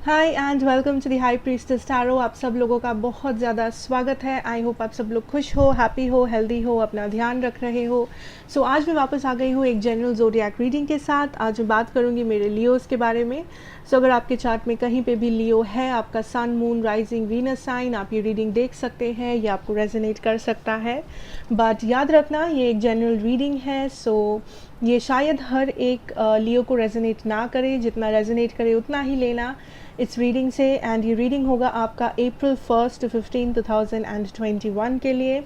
Hi and welcome to the high priestess tarot. आप सब लोगों का बहुत ज़्यादा स्वागत है। आई होप आप सब लोग खुश हो, हैप्पी हो, हेल्दी हो, अपना ध्यान रख रहे हो। सो आज मैं वापस आ गई हूँ एक जनरल ज़ोडिएक रीडिंग के साथ। आज मैं बात करूँगी मेरे लियोज़ के बारे में। सो अगर आपके चार्ट में कहीं पे भी लियो है, आपका सन, मून, राइजिंग, वीनस साइन, आप ये रीडिंग देख सकते हैं, ये आपको रेजोनेट कर सकता है। बट याद रखना ये एक जनरल रीडिंग है, सो ये शायद हर एक लियो को रेजोनेट ना करे, जितना रेजोनेट करे उतना ही लेना इस रीडिंग से। एंड ये रीडिंग होगा आपका अप्रैल 1 to 15, 2021 के लिए।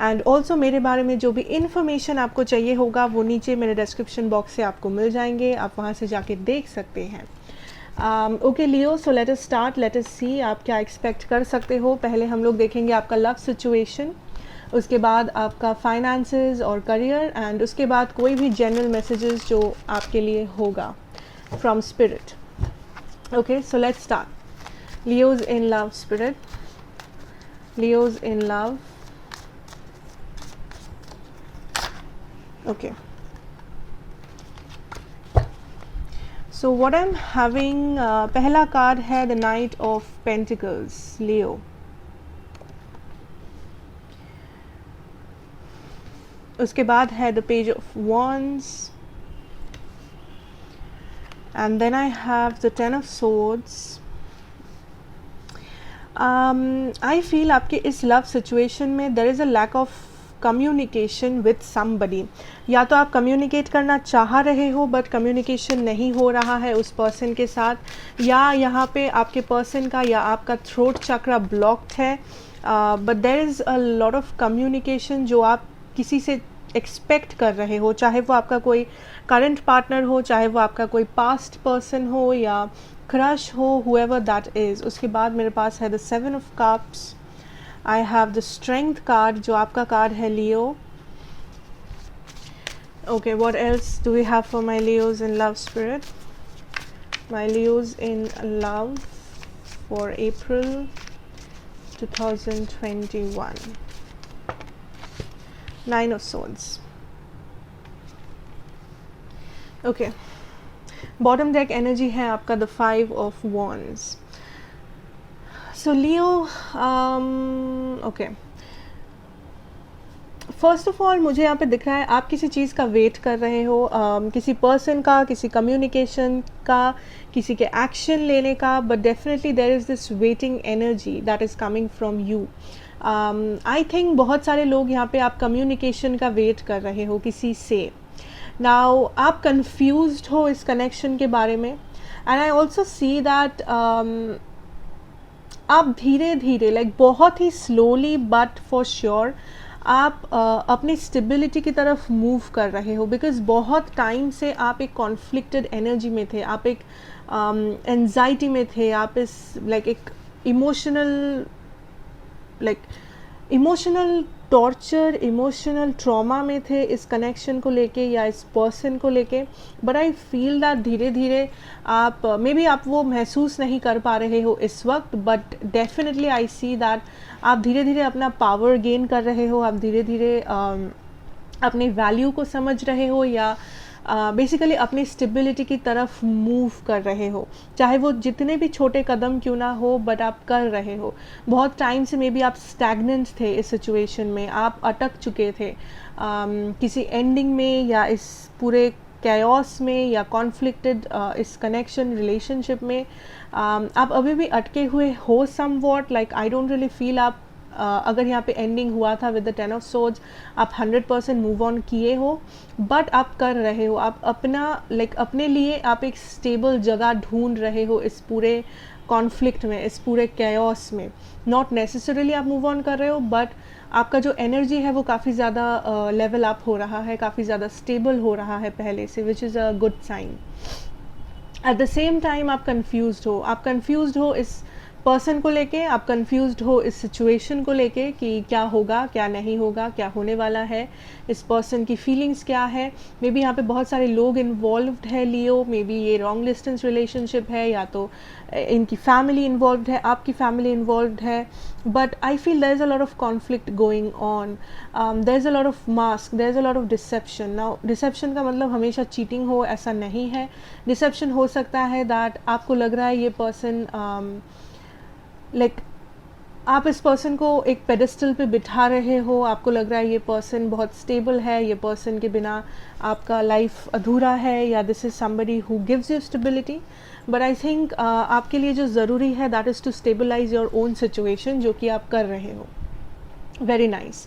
एंड ऑल्सो मेरे बारे में जो भी इन्फॉर्मेशन आपको चाहिए होगा वो नीचे मेरे डिस्क्रिप्शन बॉक्स से आपको मिल जाएंगे, आप वहाँ से जाके देख सकते हैं। Okay Leo, so let us start, let us see आप क्या एक्सपेक्ट कर सकते हो। पहले हम लोग देखेंगे आपका लव सिचुएशन, उसके बाद आपका फाइनेंसेस और करियर, एंड उसके बाद कोई भी जनरल मैसेजेस जो आपके लिए होगा from spirit. Okay, so let's start. Leos in love, spirit. Leos in love. Okay. So what I'm having, पहला कार्ड है the Knight of Pentacles, Leo. उसके बाद है the Page of Wands. And then I have the Ten of Swords. I feel आपके इस love situation में there is a lack of communication with somebody. या तो आप कम्युनिकेट करना चाह रहे हो बट कम्युनिकेशन नहीं हो रहा है उस पर्सन के साथ, या यहाँ पे आपके पर्सन का या आपका थ्रोट चक्रा ब्लॉक्ड है। But there is a lot of communication जो आप किसी से एक्सपेक्ट कर रहे हो, चाहे वो आपका कोई करंट पार्टनर हो, चाहे वो आपका कोई पास्ट पर्सन हो या क्रश हो, whoever that is। उसके बाद मेरे पास है the 7 of Cups, I have the strength card जो आपका कार्ड है Leo. Okay, what else do we have for my Leos in love, spirit? My Leos in love for April 2021. Nine of Swords. Okay, bottom deck energy है आपका the 5 of Wands. So Leo, okay, first of all मुझे यहाँ पे दिख रहा है आप किसी चीज़ का वेट कर रहे हो, किसी पर्सन का, किसी कम्युनिकेशन का, किसी के एक्शन लेने का, but definitely there is this waiting energy that is coming from you. I think बहुत सारे लोग यहाँ पे आप कम्युनिकेशन का वेट कर रहे हो किसी से। नाउ आप कंफ्यूज्ड हो इस कनेक्शन के बारे में, and I also see that आप धीरे धीरे लाइक बहुत ही स्लोली बट फॉर श्योर आप अपनी स्टेबिलिटी की तरफ मूव कर रहे हो, बिकॉज बहुत टाइम से आप एक कॉन्फ्लिक्टेड एनर्जी में थे, आप एक एंजाइटी में थे, आप इस लाइक एक इमोशनल टॉर्चर, इमोशनल ट्रॉमा में थे इस कनेक्शन को लेके या इस पर्सन को लेके। बट आई फील दैट धीरे धीरे आप मे बी आप वो महसूस नहीं कर पा रहे हो इस वक्त, but definitely I see that आप धीरे धीरे अपना पावर गेन कर रहे हो, आप धीरे धीरे अपनी वैल्यू को समझ रहे हो, या बेसिकली अपनी स्टेबिलिटी की तरफ मूव कर रहे हो, चाहे वो जितने भी छोटे कदम क्यों ना हो, बट आप कर रहे हो। बहुत टाइम से मे बी आप स्टैग्नेंट थे इस सिचुएशन में, आप अटक चुके थे किसी एंडिंग में या इस पूरे कैओस में या कॉन्फ्लिक्टेड इस कनेक्शन रिलेशनशिप में आप अभी भी अटके हुए हो somewhat. Like I don't really feel आप अगर यहाँ पे एंडिंग हुआ था विद द 10 of Swords, आप 100% मूव ऑन किए हो, बट आप कर रहे हो, आप अपना अपने लिए आप एक स्टेबल जगह ढूंढ रहे हो इस पूरे कॉन्फ्लिक्ट में, इस पूरे कैओस में। नॉट नेसेसरीली आप मूव ऑन कर रहे हो, बट आपका जो एनर्जी है वो काफ़ी ज़्यादा लेवल अप हो रहा है, काफ़ी ज़्यादा स्टेबल हो रहा है पहले से, which is a good sign. At the same time आप कंफ्यूज्ड हो इस पर्सन को लेके आप कंफ्यूज्ड हो इस सिचुएशन को लेके कि क्या होगा, क्या नहीं होगा, क्या होने वाला है, इस पर्सन की फीलिंग्स क्या है। मे बी यहाँ पे बहुत सारे लोग इन्वॉल्व्ड है लियो, मे बी ये लॉन्ग डिस्टेंस रिलेशनशिप है या तो इनकी फैमिली इन्वॉल्व्ड है, आपकी फैमिली इन्वॉल्व्ड है, but I feel there is a lot of conflict going on, there is a lot of mask, there is a lot of deception. Now deception का मतलब हमेशा चीटिंग हो ऐसा नहीं है। डिसेप्शन हो सकता है दैट आपको लग रहा है ये पर्सन लाइक आप इस पर्सन को एक पेडिस्टल पे बिठा रहे हो, आपको लग रहा है ये पर्सन बहुत स्टेबल है, ये पर्सन के बिना आपका लाइफ अधूरा है, या this is somebody who gives you stability. But I think आपके लिए जो ज़रूरी है that is to stabilise your own situation, जो कि आप कर रहे हो। Very nice.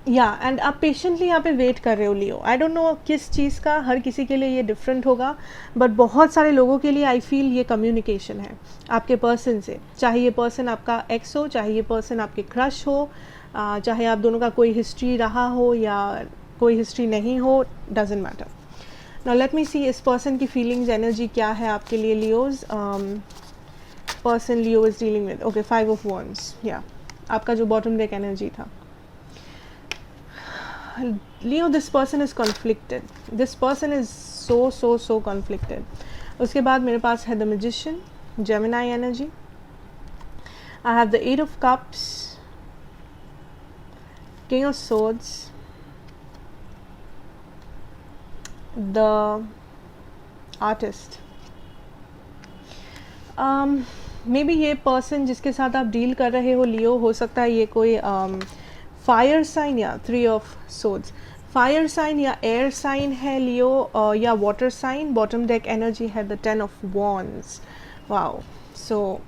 या एंड आप पेशेंटली यहाँ पे वेट कर रहे हो लियो। आई डोंट नो किस चीज़ का, हर किसी के लिए ये डिफरेंट होगा, बट बहुत सारे लोगों के लिए आई फील ये कम्युनिकेशन है आपके पर्सन से। चाहे ये पर्सन आपका एक्स हो, चाहे ये पर्सन आपके क्रश हो, चाहे आप दोनों का कोई हिस्ट्री रहा हो या कोई हिस्ट्री नहीं हो, doesn't matter. Now let me see इस पर्सन की फीलिंग्स, एनर्जी क्या है आपके लिए Leo's. Person Leo is dealing with, okay 5 of wands, या आपका जो बॉटम डेक एनर्जी था। Leo, this person is conflicted. This person is so conflicted. उसके बाद मेरे पास है the magician, Gemini energy. I have the 8 of cups, King of swords, the artist. Maybe ये person जिसके साथ आप डील कर रहे हो लियो, हो सकता है ये कोई फायर साइन या 3 ऑफ सोड्स, फायर साइन या एयर साइन है लियो, या water sign. Bottom deck energy है the 10 of wands. Wow, so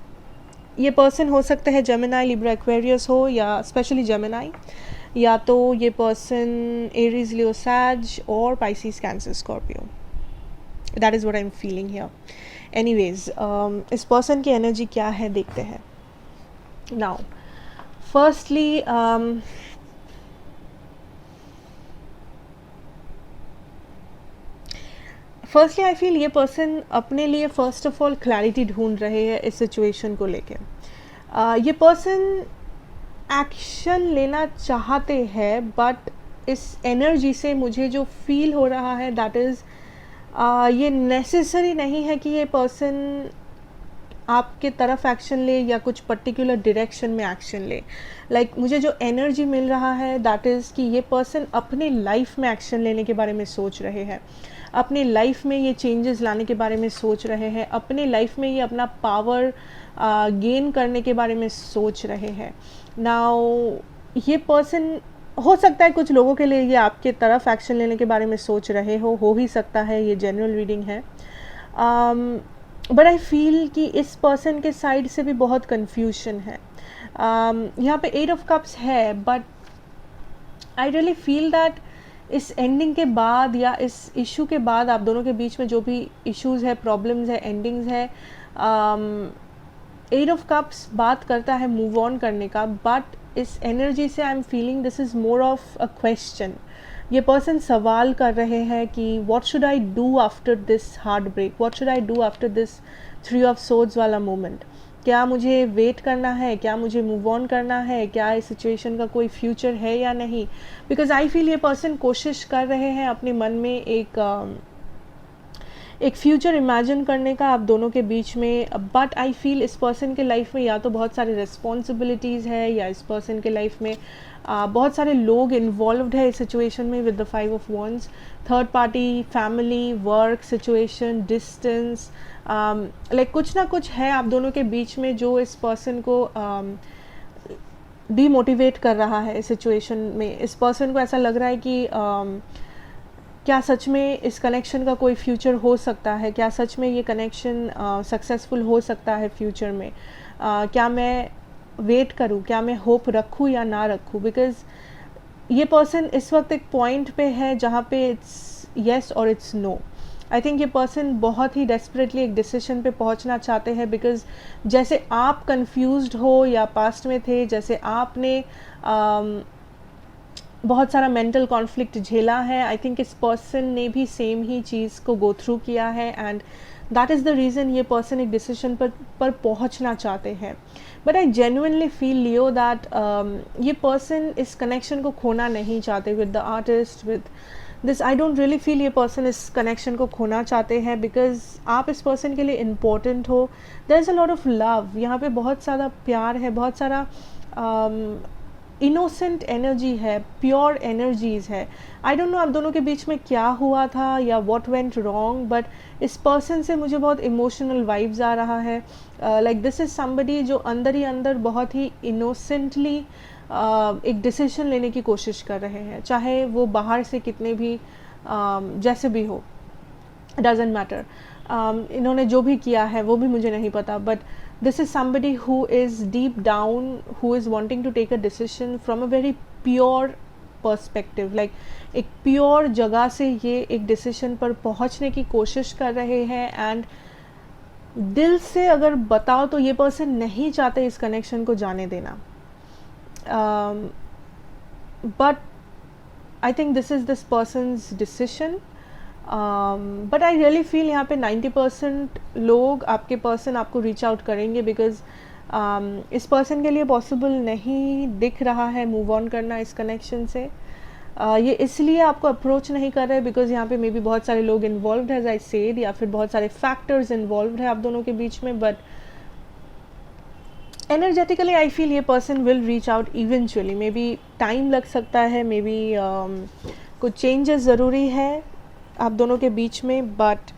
ये पर्सन हो सकता है जेमिनाई, लिब्रा, एक्वेरियस हो, या स्पेशली जेमिनाई, या तो ये पर्सन एरीज, लियो, सैज और Pisces, cancer, Scorpio. That is what I am feeling here. Anyways, इस पर्सन की एनर्जी क्या है देखते हैं। नाउ फर्स्टली आई फील ये पर्सन अपने लिए फ़र्स्ट ऑफ ऑल क्लैरिटी ढूंढ रहे हैं इस सिचुएशन को लेके। ये पर्सन एक्शन लेना चाहते हैं, बट इस एनर्जी से मुझे जो फील हो रहा है दैट इज़ ये नेसेसरी नहीं है कि ये पर्सन आपके तरफ एक्शन ले या कुछ पर्टिकुलर डायरेक्शन में एक्शन ले। लाइक मुझे जो एनर्जी मिल रहा है दैट इज़ कि ये पर्सन अपने लाइफ में एक्शन लेने के बारे में सोच रहे हैं, अपने लाइफ में ये चेंजेस लाने के बारे में सोच रहे हैं, अपने लाइफ में ये अपना पावर गेन करने के बारे में सोच रहे हैं। नाउ ये पर्सन, हो सकता है कुछ लोगों के लिए ये आपके तरफ एक्शन लेने के बारे में सोच रहे हो ही सकता है, ये जनरल रीडिंग है। बट आई फील कि इस पर्सन के साइड से भी बहुत कन्फ्यूजन है। यहाँ पे 8 ऑफ कप्स है, but I really feel that इस एंडिंग के बाद या इस इशू के बाद आप दोनों के बीच में जो भी इश्यूज़ है, प्रॉब्लम्स है, एंडिंग्स है, 8 ऑफ कप्स बात करता है मूव ऑन करने का, बट इस एनर्जी से I am feeling this is more of a question. ये पर्सन सवाल कर रहे हैं कि what should I do after this heartbreak, what should I do after this 3 of swords वाला मोमेंट। क्या मुझे वेट करना है, क्या मुझे मूव ऑन करना है, क्या इस सिचुएशन का कोई फ्यूचर है या नहीं। बिकॉज आई फील ये पर्सन कोशिश कर रहे हैं अपने मन में एक फ्यूचर इमेजिन करने का आप दोनों के बीच में, बट आई फील इस पर्सन के लाइफ में या तो बहुत सारी रिस्पॉन्सिबिलिटीज़ है, या इस पर्सन के लाइफ में बहुत सारे लोग इन्वॉल्व्ड है इस सिचुएशन में with the 5 of wands, third party, family, work situation, distance, like कुछ ना कुछ है आप दोनों के बीच में जो इस पर्सन को डीमोटिवेट कर रहा है इस सिचुएशन में। इस पर्सन को ऐसा लग रहा है कि क्या सच में इस कनेक्शन का कोई फ्यूचर हो सकता है, क्या सच में ये कनेक्शन सक्सेसफुल हो सकता है फ्यूचर में, क्या मैं वेट करूँ, क्या मैं होप रखूँ या ना रखूँ। बिकॉज ये पर्सन इस वक्त एक पॉइंट पे है जहाँ पे इट्स येस और इट्स नो। आई थिंक ये पर्सन बहुत ही डेस्परेटली एक डिसीजन पे पहुँचना चाहते हैं, बिकॉज जैसे आप कंफ्यूज्ड हो या पास्ट में थे, जैसे आपने बहुत सारा मेंटल कॉन्फ्लिक्ट झेला है, आई थिंक इस पर्सन ने भी सेम ही चीज़ को गो थ्रू किया है, and that is the reason ये पर्सन एक डिसीजन पर पहुंचना चाहते हैं. But I genuinely feel Leo that ये पर्सन इस कनेक्शन को खोना नहीं चाहते with the artist, with this. I don't really feel ये पर्सन इस कनेक्शन को खोना चाहते हैं, बिकॉज आप इस पर्सन के लिए इम्पोर्टेंट हो. There is a lot of love, यहाँ पे बहुत सारा प्यार है, बहुत सारा इनोसेंट एनर्जी है, प्योर एनर्जीज है. आई डोंट नो आप दोनों के बीच में क्या हुआ था या व्हाट वेंट रॉन्ग, बट इस पर्सन से मुझे बहुत इमोशनल वाइब्स आ रहा है. लाइक दिस इज़ समबडी जो अंदर ही अंदर बहुत ही इनोसेंटली एक डिसीजन लेने की कोशिश कर रहे हैं, चाहे वो बाहर से कितने भी जैसे भी हो, डजेंट मैटर. इन्होंने जो भी किया है वो भी मुझे नहीं पता, but this is somebody who is deep down, who is wanting to take a decision from a very pure perspective, like एक प्योर जगह से ये एक डिसीजन पर पहुंचने की कोशिश कर रहे हैं. एंड दिल से अगर बताओ तो ये पर्सन नहीं चाहते इस कनेक्शन को जाने देना, but I think this is this person's decision. But I really feel यहाँ पे 90% लोग आपके पर्सन आपको रीच आउट करेंगे, बिकॉज इस पर्सन के लिए पॉसिबल नहीं दिख रहा है मूव ऑन करना इस कनेक्शन से. ये इसलिए आपको अप्रोच नहीं कर रहे बिकॉज यहाँ पे मे बी बहुत सारे लोग इन्वॉल्व है, एज आई सेड, या फिर बहुत सारे फैक्टर्स इन्वॉल्व है आप दोनों के बीच में. बट एनर्जेटिकली आई फील ये person will reach out eventually. May be time लग सकता है, मे बी कुछ चेंजेस ज़रूरी है आप दोनों के बीच में, but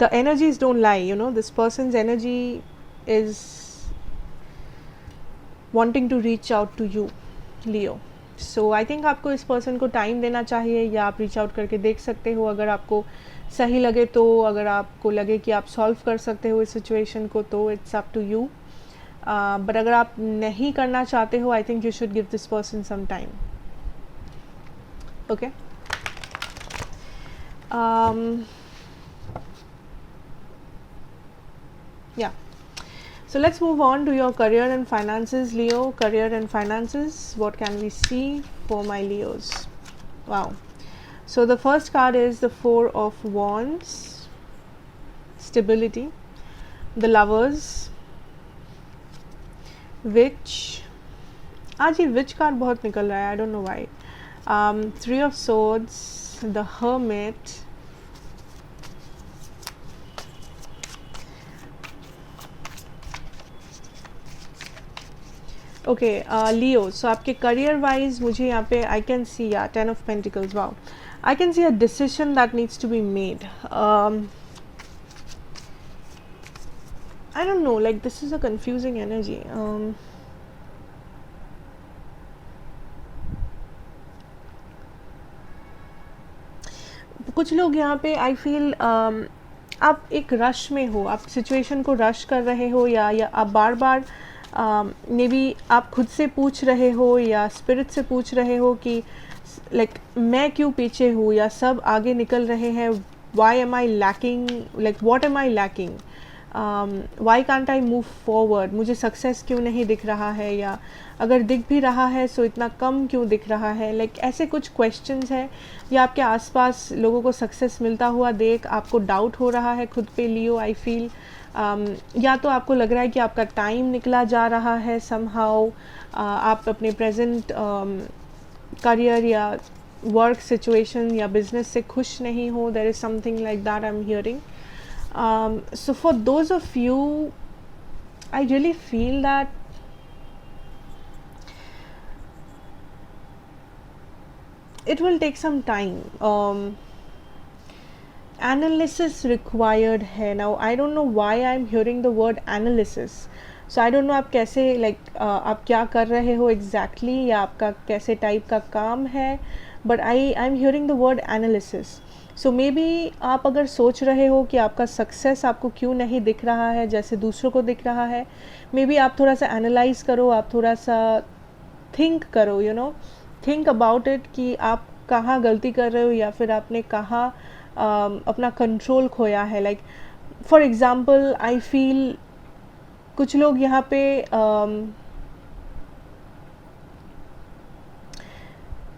the energies don't lie, you know. This person's energy is wanting to reach out to you, Leo. So I think आपको इस पर्सन को टाइम देना चाहिए, या आप रीच आउट करके देख सकते हो अगर आपको सही लगे तो. अगर आपको लगे कि आप सॉल्व कर सकते हो इस सिचुएशन को तो it's up to you. But अगर आप नहीं करना चाहते हो, I think you should give this person some time. Okay. Yeah. So let's move on to your career and finances, Leo. Career and finances. What can we see for my Leos? Wow. So the first card is the Four of Wands. Stability. The Lovers. Witch. आज ये Witch card बहुत निकल रहा है. I don't know why. Three of Swords, the Hermit, okay. Leo, so आपके career wise मुझे यहाँ पे I can see, yeah, Ten of Pentacles. Wow, I can see a decision that needs to be made. I don't know, like this is a confusing energy. कुछ लोग यहाँ पे I feel आप एक rush में हो, आप सिचुएशन को रश कर रहे हो, या आप बार बार मे बी आप खुद से पूछ रहे हो या स्पिरिट से पूछ रहे हो कि लाइक मैं क्यों पीछे हूँ, या सब आगे निकल रहे हैं. Why am I lacking, like what am I lacking, why can't I move forward, मुझे सक्सेस क्यों नहीं दिख रहा है, या अगर दिख भी रहा है सो इतना कम क्यों दिख रहा है. लाइक ऐसे कुछ क्वेश्चंस हैं, या आपके आसपास लोगों को सक्सेस मिलता हुआ देख आपको डाउट हो रहा है खुद पे, लियो. आई फील या तो आपको लग रहा है कि आपका टाइम निकला जा रहा है समहाउ, आप अपने प्रेजेंट करियर या वर्क सिचुएशन या बिजनेस से खुश नहीं हो. There is something like that I am hearing. So for those of you, I really feel that it will take some time. Analysis required है. Now I don't know why I'm hearing the word analysis. So I don't know आप कैसे आप क्या कर रहे हो exactly, या आपका कैसे टाइप का काम है, but I'm hearing the word analysis. So may be आप अगर सोच रहे हो कि आपका सक्सेस आपको क्यों नहीं दिख रहा है जैसे दूसरों को दिख रहा है, मे बी आप थोड़ा सा एनालाइज करो, आप थोड़ा सा थिंक करो, you know, think about it कि आप कहाँ गलती कर रहे हो या फिर आपने कहाँ अपना कंट्रोल खोया है. Like for example I feel कुछ लोग यहाँ पे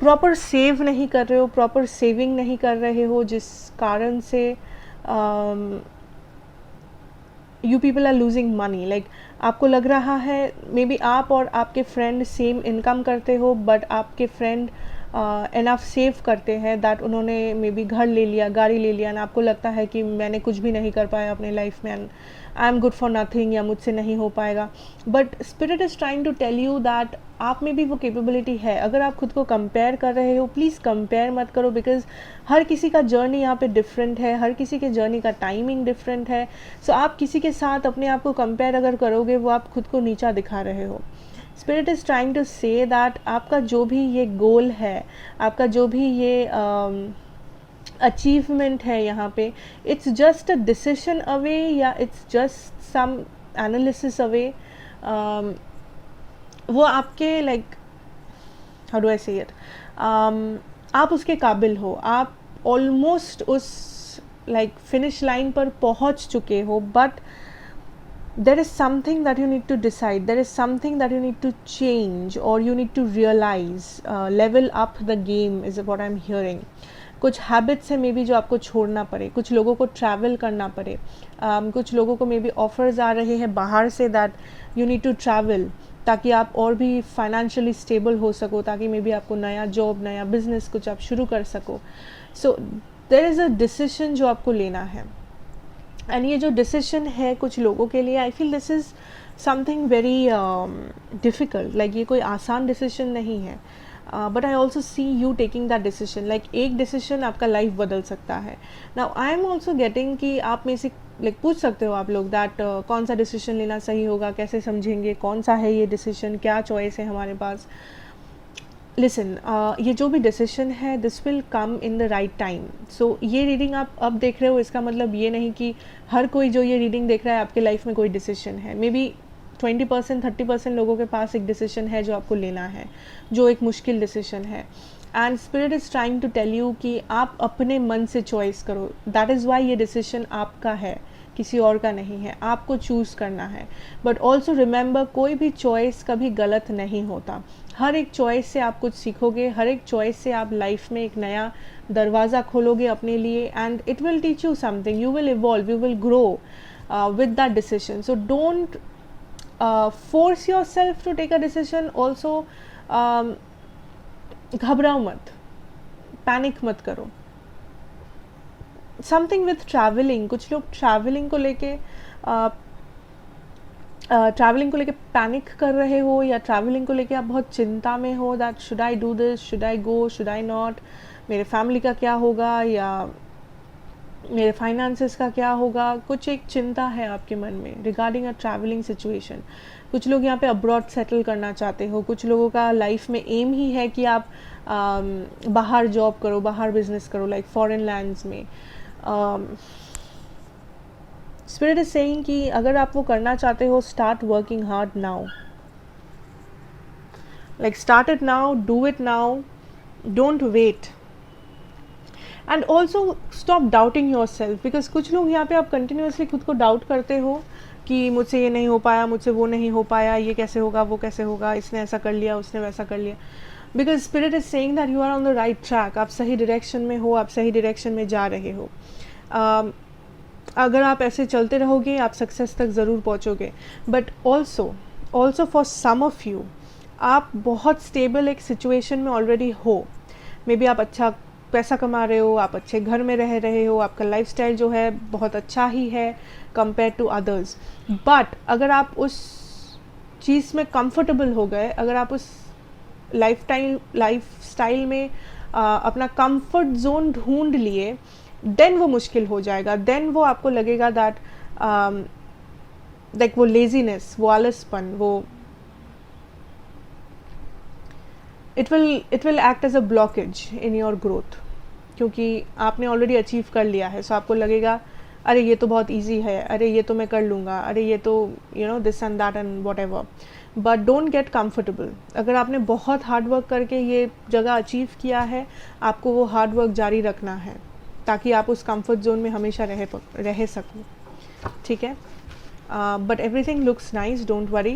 प्रॉपर सेव नहीं कर रहे हो, प्रॉपर सेविंग नहीं कर रहे हो, जिस कारण से you people are losing money. Like आपको लग रहा है मे बी आप और आपके फ्रेंड सेम इनकम करते हो, बट आपके फ्रेंड इनफ सेव करते हैं दैट उन्होंने मे बी घर ले लिया, गाड़ी ले लिया, एंड आपको लगता है कि मैंने कुछ भी नहीं कर पाया अपने लाइफ में, and I am good for nothing, या मुझसे नहीं हो पाएगा। But spirit is trying to tell you that आप में भी वो कैपेबिलिटी है। अगर आप खुद को कंपेयर कर रहे हो, प्लीज़ कंपेयर मत करो, बिकॉज हर किसी का जर्नी यहाँ पे डिफरेंट है, हर किसी के जर्नी का टाइमिंग डिफरेंट है। सो आप किसी के साथ अपने आप को कंपेयर अगर करोगे, वो आप खुद को नीचा दिखा रहे हो। Spirit is trying to say that आपका जो भी ये गोल है, आपका जो भी ये अचीवमेंट है यहाँ पे, it's just a decision away, या it's just some analysis away. वो आपके लाइक हाउ डू आई से इट, आप उसके काबिल हो, आप ऑलमोस्ट उस लाइक फिनिश लाइन पर पहुँच चुके हो, but there is something that you need to decide, there is something that you need to change, or you need to realize, level up the game is what I'm hearing. कुछ habits हैं may be जो आपको छोड़ना पड़े, कुछ लोगों को travel करना पड़े, कुछ लोगों को मे बी ऑफर्स आ रहे हैं बाहर से that you need to travel, ताकि आप और भी फाइनेंशियली स्टेबल हो सको, ताकि मे बी आपको नया जॉब, नया बिजनेस कुछ आप शुरू कर सको। So there is a decision जो आपको लेना है, एंड ये जो डिसीजन है कुछ लोगों के लिए, I feel this is something very difficult. Like ये कोई आसान डिसीजन नहीं है, but I also see you taking that decision. Like एक डिसीजन आपका लाइफ बदल सकता है। Now I am also getting कि आप में से लाइक पूछ सकते हो आप लोग दैट कौन सा डिसीजन लेना सही होगा, कैसे समझेंगे कौन सा है ये डिसीजन, क्या चॉइस है हमारे पास। लिसन, ये जो भी डिसीजन है this will come in the right time. So ये रीडिंग आप अब देख रहे हो, इसका मतलब ये नहीं कि हर कोई जो ये रीडिंग देख रहा है आपके लाइफ में कोई डिसीजन है। मे बी 20% 30% लोगों के पास एक डिसीजन है जो आपको लेना है, जो एक मुश्किल डिसीजन है। And spirit is trying to tell you कि आप अपने मन से चॉइस करो। दैट इज़ वाई ये डिसीजन आपका है, किसी और का नहीं है, आपको चूज़ करना है। बट ऑल्सो रिमेंबर, कोई भी चॉइस कभी गलत नहीं होता। हर एक चॉइस से आप कुछ सीखोगे, हर एक चॉइस से आप लाइफ में एक नया दरवाज़ा खोलोगे अपने लिए, and it will teach you something, you will evolve, you will grow with that decision. So don't force yourself to take a decision. Also घबराओ मत, पैनिक मत करो। समथिंग विथ ट्रैवलिंग, कुछ लोग ट्रैवलिंग को लेके पैनिक कर रहे हो, या ट्रैवलिंग को लेके आप बहुत चिंता में हो that should I do this, should I go, should I not, मेरे फैमिली का क्या होगा, या मेरे फाइनेंसेस का क्या होगा। कुछ एक चिंता है आपके मन में रिगार्डिंग अ ट्रैवलिंग सिचुएशन। कुछ लोग यहाँ पे अब्रॉड सेटल करना चाहते हो, कुछ लोगों का लाइफ में एम ही है कि आप बाहर जॉब करो, बाहर बिजनेस करो, लाइक फॉरेन लैंड्स में। स्पिरिट इज सेइंग कि अगर आप वो करना चाहते हो, start working hard now, like start it now, do it now, don't wait. And also stop doubting yourself, because कुछ लोग यहाँ पे आप कंटिन्यूसली खुद को डाउट करते हो कि मुझसे ये नहीं हो पाया, मुझसे वो नहीं हो पाया, ये कैसे होगा, वो कैसे होगा, इसने ऐसा कर लिया, उसने वैसा कर लिया। Because spirit is saying that you are on the right track, आप सही डायरेक्शन में हो, आप सही डायरेक्शन में जा रहे हो। अगर आप ऐसे चलते रहोगे आप सक्सेस तक ज़रूर पहुँचोगे। But also for some of you, आप बहुत स्टेबल एक सिचुएशन में ऑलरेडी हो। मे बी आप अच्छा पैसा कमा रहे हो, आप अच्छे घर में रह रहे हो, आपका लाइफस्टाइल जो है बहुत अच्छा ही है कंपेयर टू अदर्स। बट अगर आप उस चीज़ में कंफर्टेबल हो गए, अगर आप उस लाइफस्टाइल में अपना कंफर्ट जोन ढूंढ लिए, देन वो मुश्किल हो जाएगा। देन वो आपको लगेगा दैट लाइक वो लेजीनेस, वो आलसपन, वो it will act as a blockage in your growth, क्योंकि आपने ऑलरेडी अचीव कर लिया है। सो आपको लगेगा अरे ये तो बहुत ईजी है, अरे ये तो मैं कर लूँगा, अरे ये तो you know this and that and what ever. But don't get comfortable. अगर आपने बहुत हार्ड वर्क करके ये जगह अचीव किया है, आपको वो हार्ड वर्क जारी रखना है, ताकि आप उस कंफर्ट जोन में हमेशा रह सको। ठीक है, but everything looks nice, don't worry.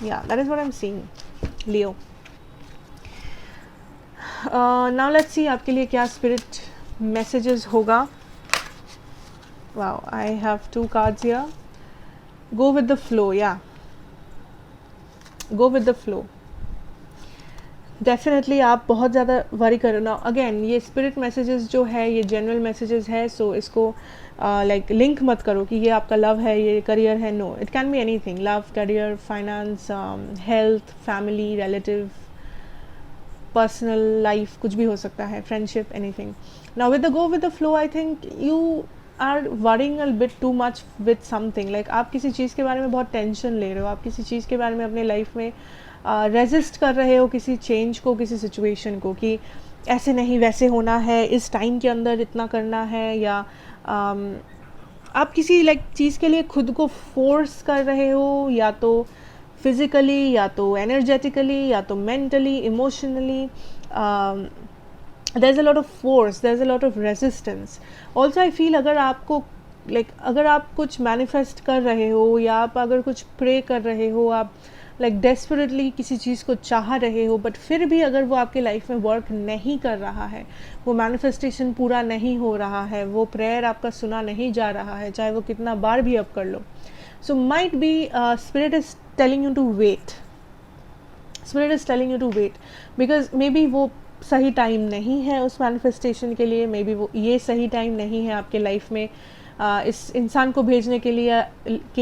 Yeah that is what I am seeing, Leo. Now let's see आपके लिए क्या स्पिरिट मैसेजेस होगा. Wow, I have 2 cards here. Go with the flow, yeah. Go with the flow. Definitely आप बहुत ज़्यादा worry करो ना. Again ये स्पिरिट मैसेजेस जो है ये जनरल मैसेजेस है, सो इसको लाइक लिंक मत करो कि ये आपका लव है, ये करियर है. No, it can be anything. Love, career, finance, health, family, relative, personal life, कुछ भी हो सकता है, friendship, anything. Now with the go with the flow, I think you are worrying a bit too much with something. Like आप किसी चीज़ के बारे में बहुत टेंशन ले रहे हो, आप किसी चीज़ के बारे में अपने लाइफ में रेजिस्ट कर रहे हो, किसी चेंज को, किसी सिचुएशन को, कि ऐसे नहीं वैसे होना है, इस टाइम के अंदर इतना करना है, या आप किसी लाइक चीज़ के लिए खुद को फोर्स कर रहे हो, या तो फिज़िकली, या तो एनर्जेटिकली, या तो mentally, emotionally. there's a lot of force, there's a lot of resistance. Also I feel अगर आपको अगर आप कुछ मैनिफेस्ट कर रहे हो, या आप अगर कुछ प्रे कर रहे हो, आप डेस्परेटली किसी चीज़ को चाह रहे हो, बट फिर भी अगर वो आपके लाइफ में वर्क नहीं कर रहा है, वो मैनिफेस्टेशन पूरा नहीं हो रहा है, वो प्रेयर आपका सुना नहीं जा रहा है, चाहे वो कितना बार भी आप कर लो, so might be spirit is telling you to wait. Spirit is telling you to wait because maybe वो सही टाइम नहीं है उस मैनिफेस्टेशन के लिए. मे बी वो ये सही टाइम नहीं है आपके लाइफ में इस इंसान को भेजने के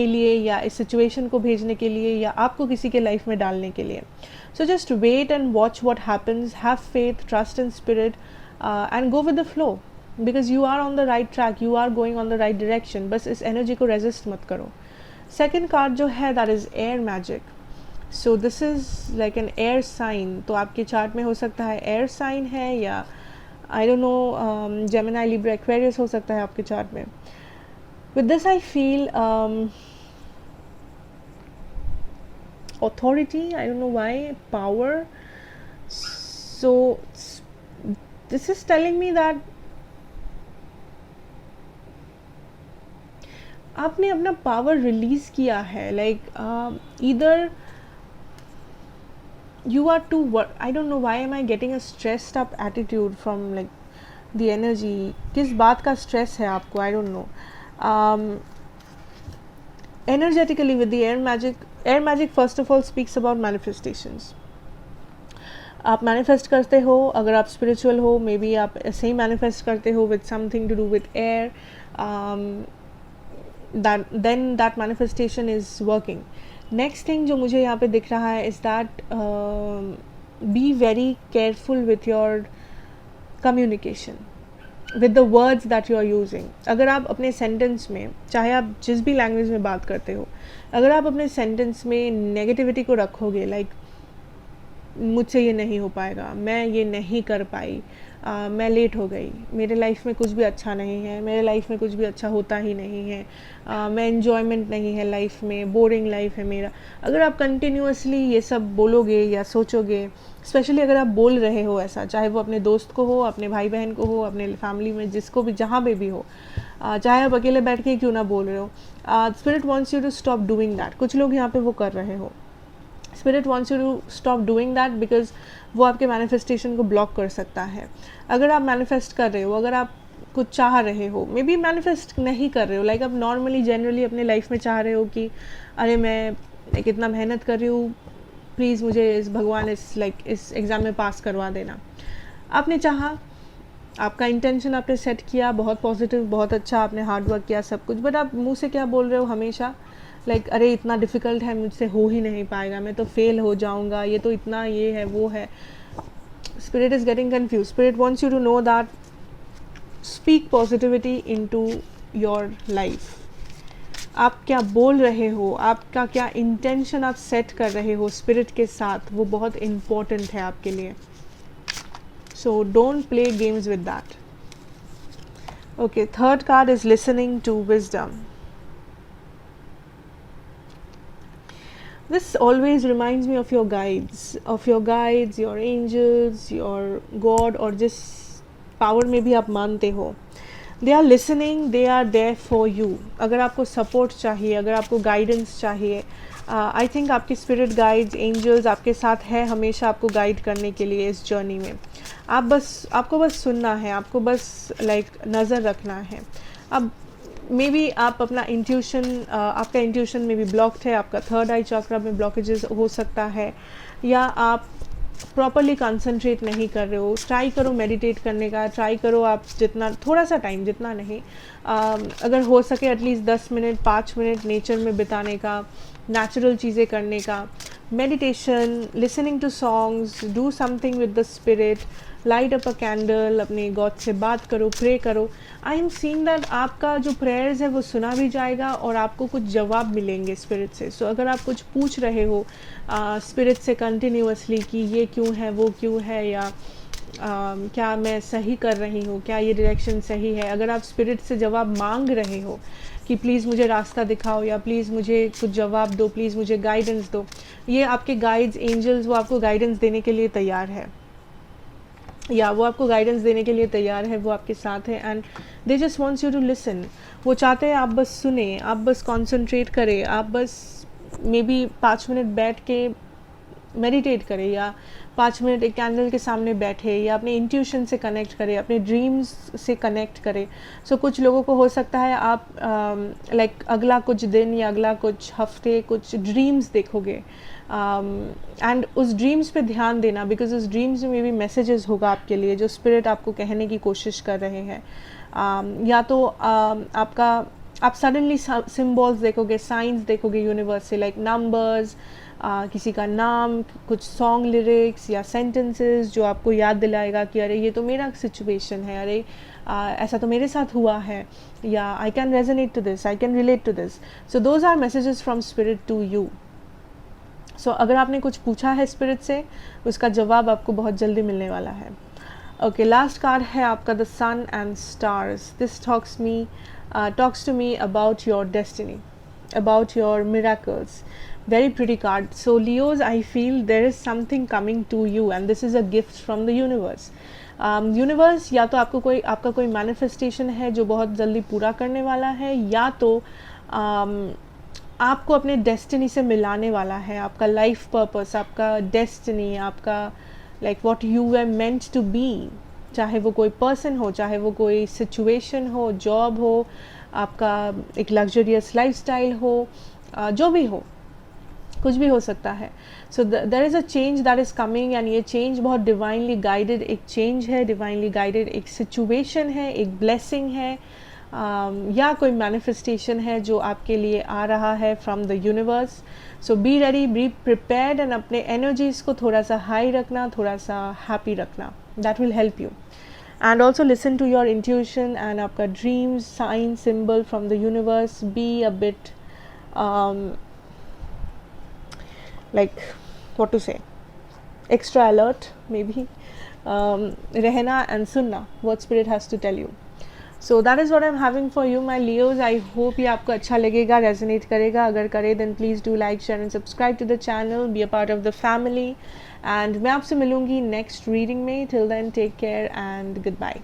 लिए या इस सिचुएशन को भेजने के लिए, या आपको किसी के लाइफ में डालने के लिए. So just wait and watch what happens. Have faith, trust in spirit and go with the flow, because you are on the right track, you are going on the right direction. बस इस energy को resist मत करो. Second card जो है that is air magic. So this is like an air sign. तो आपके chart में हो सकता है एयर साइन है, yeah I don't know Gemini, Libra, Aquarius हो सकता है आपके चार्ट में. With this I feel authority, I don't know why, power. So this is telling me that आपने अपना पावर रिलीज किया है. either you are too I don't know why am I getting a stressed up attitude from the energy. किस बात का stress है आपको, I don't know. Energetically with the air magic first of all speaks about manifestations. आप manifest करते हो, अगर आप स्पिरिचुअल हो, मे बी आप ऐसे ही मैनिफेस्ट करते हो with something to do with air, then that manifestation is working. Next thing जो मुझे यहाँ पे दिख रहा है is that be very careful with your communication, with the words that you are using. अगर आप अपने सेंटेंस में, चाहे आप जिस भी लैंग्वेज में बात करते हो, अगर आप अपने सेंटेंस में नेगेटिविटी को रखोगे, मुझसे ये नहीं हो पाएगा, मैं ये नहीं कर पाई, मैं लेट हो गई, मेरे लाइफ में कुछ भी अच्छा नहीं है, मेरे लाइफ में कुछ भी अच्छा होता ही नहीं है, मैं एन्जॉयमेंट नहीं है लाइफ में, बोरिंग लाइफ है मेरा. अगर आप कंटिन्यूसली ये सब बोलोगे या सोचोगे, स्पेशली अगर आप बोल रहे हो ऐसा, चाहे वो अपने दोस्त को हो, अपने भाई बहन को हो, अपने फैमिली में जिसको भी, जहाँ पे भी हो, चाहे आप अकेले बैठ के क्यों ना बोल रहे हो, spirit wants you to stop doing that. कुछ लोग यहाँ पे वो कर रहे हो. Spirit wants you to stop doing that because वो आपके मैनिफेस्टेशन को ब्लॉक कर सकता है. अगर आप मैनिफेस्ट कर रहे हो, अगर आप कुछ चाह रहे हो, मे बी मैनिफेस्ट नहीं कर रहे हो, आप नॉर्मली जनरली अपने लाइफ में चाह रहे हो कि अरे मैं इतना मेहनत कर रही हूँ, प्लीज़ मुझे भगवान इस एग्ज़ाम में पास करवा देना. आपने चाहा, आपका इंटेंशन आपने सेट किया, बहुत पॉजिटिव, बहुत अच्छा, आपने हार्ड वर्क किया, सब कुछ, बट आप मुंह से क्या बोल रहे हो हमेशा, अरे इतना डिफ़िकल्ट है, मुझसे हो ही नहीं पाएगा, मैं तो फेल हो जाऊँगा, ये तो इतना ये है वो है. Spirit is getting confuse. Spirit wants you to know that speak positivity into your life. आप क्या बोल रहे हो, आपका क्या इंटेंशन आप सेट कर रहे हो स्पिरिट के साथ, वो बहुत इम्पोर्टेंट है आपके लिए. So don't play games with that. Okay, third card is listening to wisdom. This always reminds me of your guides, your angels, your God, और जिस पावर में भी आप मानते हो. They are listening, they are there for you. अगर आपको support चाहिए, अगर आपको गाइडेंस चाहिए, आई थिंक आपके स्पिरिट गाइड्स, एंजल्स आपके साथ है हमेशा आपको गाइड करने के लिए इस जर्नी में. आपको बस सुनना है, आपको बस नज़र रखना है। अब मे बी आप अपना इंट्यूशन, आपका इंट्यूशन मे बी ब्लॉक्ड है, आपका थर्ड आई चक्रा में ब्लॉकेजेस हो सकता है, या आप प्रॉपरली कंसंट्रेट नहीं कर रहे हो। ट्राई करो मेडिटेट करने का, ट्राई करो आप जितना, थोड़ा सा टाइम, जितना नहीं, अगर हो सके एटलीस्ट 10 मिनट 5 मिनट नेचर में बिताने का, नेचुरल चीज़ें करने का, meditation, listening to songs, do something with the spirit, light up a candle, अपने गॉड से बात करो, प्रे करो। आई एम सीइंग दैट आपका जो प्रेयर्स है वो सुना भी जाएगा और आपको कुछ जवाब मिलेंगे स्पिरिट से। सो अगर आप कुछ पूछ रहे हो स्पिरिट से कंटिन्यूअसली कि ये क्यों है, वो क्यों है, या क्या मैं सही कर रही हूँ, क्या ये डायरेक्शन सही है, अगर आप स्पिरिट से जवाब मांग रहे हो कि प्लीज़ मुझे रास्ता दिखाओ, या प्लीज़ मुझे कुछ जवाब दो, प्लीज़ मुझे गाइडेंस दो, ये आपके गाइड्स, एंजल्स, वो आपको गाइडेंस देने के लिए तैयार है, या वो आपको गाइडेंस देने के लिए तैयार है, वो आपके साथ है, and they just wants you to listen. वो चाहते हैं आप बस सुने, आप बस कॉन्सेंट्रेट करें, आप बस मे बी 5 मिनट बैठ के मेडिटेट करें, या 5 मिनट एक कैंडल के सामने बैठे, या अपने इंट्यूशन से कनेक्ट करें, अपने ड्रीम्स से कनेक्ट करें। सो कुछ लोगों को हो सकता है आप अगला कुछ दिन या अगला कुछ हफ्ते कुछ ड्रीम्स देखोगे, एंड उस ड्रीम्स पे ध्यान देना, बिकॉज उस ड्रीम्स में भी मैसेजेस होगा आपके लिए जो स्पिरिट आपको कहने की कोशिश कर रहे हैं। या तो आप सडनली सिम्बॉल्स देखोगे, साइंस देखोगे यूनिवर्स से, लाइक नंबर्स, किसी का नाम, कुछ सॉन्ग लिरिक्स या सेंटेंसेस जो आपको याद दिलाएगा कि अरे ये तो मेरा सिचुएशन है, अरे ऐसा तो मेरे साथ हुआ है, yeah I can resonate to this, I can relate to this. So those are messages from spirit to you. So अगर आपने कुछ पूछा है स्पिरिट से, उसका जवाब आपको बहुत जल्दी मिलने वाला है। ओके, लास्ट कार्ड है आपका the sun and stars. This talks to me about your destiny, about your miracles. Very pretty card. So Leos, I feel there is something coming to you and this is a gift from the universe. Universe या तो आपका कोई manifestation है जो बहुत जल्दी पूरा करने वाला है, या तो आपको अपने डेस्टिनी से मिलाने वाला है, आपका लाइफ पर्पस, आपका डेस्टिनी, आपका like what you were meant to be, चाहे वो कोई पर्सन हो, चाहे वो कोई सिचुएशन हो, जॉब हो, आपका एक लग्जरियस लाइफस्टाइल हो, जो भी हो, कुछ भी हो सकता है। So there is a change that is coming, and ये चेंज बहुत डिवाइनली गाइडेड एक चेंज है, डिवाइनली गाइडेड एक सिचुएशन है, एक ब्लेसिंग है, या कोई मैनिफेस्टेशन है जो आपके लिए आ रहा है from the universe. So be ready, be prepared, and अपने एनर्जीज़ को थोड़ा सा हाई रखना, थोड़ा सा हैप्पी रखना, that will help you. And also listen to your intuition and आपका dreams, sign, symbol from the universe. Be a bit like what to say, extra alert maybe, रहना and सुनना what spirit has to tell you. So that is what I'm having for you my Leos. I hope ये आपको अच्छा लगेगा, resonate करेगा। अगर करे then please do like, share and subscribe to the channel, be a part of the family, and मैं आपसे मिलूँगी next reading में। Till then take care and goodbye.